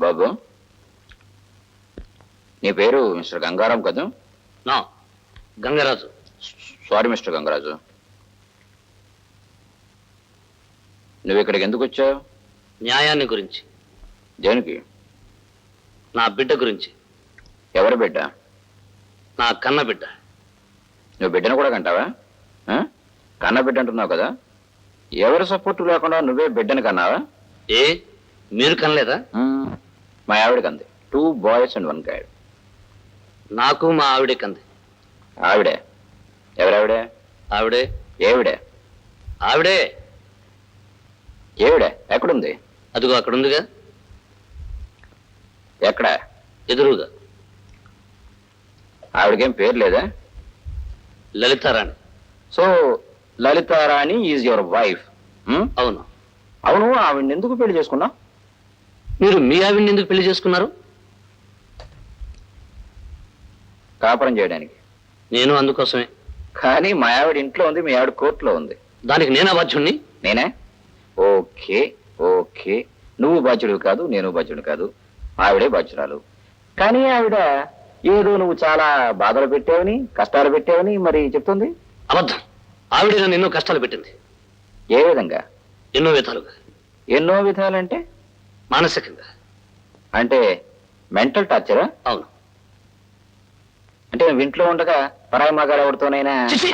బాబు, నీ పేరు మిస్టర్ గంగారాం కదా? నా గంగరాజు. సారీ మిస్టర్ గంగరాజు, నువ్వు ఇక్కడికి ఎందుకు వచ్చావు? న్యాయాన్ని గురించి, దేనికి? నా బిడ్డ గురించి. ఎవరి బిడ్డ? నా కన్న బిడ్డ. నువ్వు బిడ్డను కూడా కంటావా? ఆ? కన్న బిడ్డ అంటున్నావు కదా, ఎవరి సపోర్టు లేకుండా నువ్వే బిడ్డను కన్నావా? ఏ మీరు కనలేదా? మా ఆవిడ కంది. 2 boys and 1 girl. నాకు మా ఆవిడే కంది. ఆవిడే? ఎవరావిడే? ఆవిడే. ఏవిడే? ఆవిడే. ఏవిడే ఎక్కడుంది? అదిగో అక్కడ ఉందిగా. ఎక్కడ? ఎదురుగా. ఆవిడకేం పేరు లేదా? Lalitharani. So Lalitharani is your wife? అవును. అవును, ఆవిడని ఎందుకు పెళ్లి చేసుకున్నావు? మీరు మీ ఆవిడ్ని ఎందుకు పెళ్లి చేసుకున్నారు? కాపురం చేయడానికి. నేను అందుకోసమే. కానీ మా ఆవిడ ఇంట్లో ఉంది, మీ ఆవిడ కోర్టులో ఉంది. దానికి నేనా బాధ్యుణ్ణి? నేనే? ఓకే ఓకే, నువ్వు బాధ్యుడు కాదు, నేను బాధ్యుడు కాదు, ఆవిడే బాధ్యురాలు. కానీ ఆవిడ ఏదో నువ్వు చాలా బాధలు పెట్టావని, కష్టాలు పెట్టావని మరి చెప్తుంది. అబద్ధం. ఆవిడే నన్ను ఎన్నో కష్టాలు పెట్టింది. ఏ విధంగా? ఎన్నో విధాలుగా. ఎన్నో విధాలంటే? మానసికంగా. అంటే మెంటల్ టార్చరా? అవును. అంటే నువ్వు ఇంట్లో ఉండగా పరాయి మగాడు ఎవరితోనైనా? చిచి!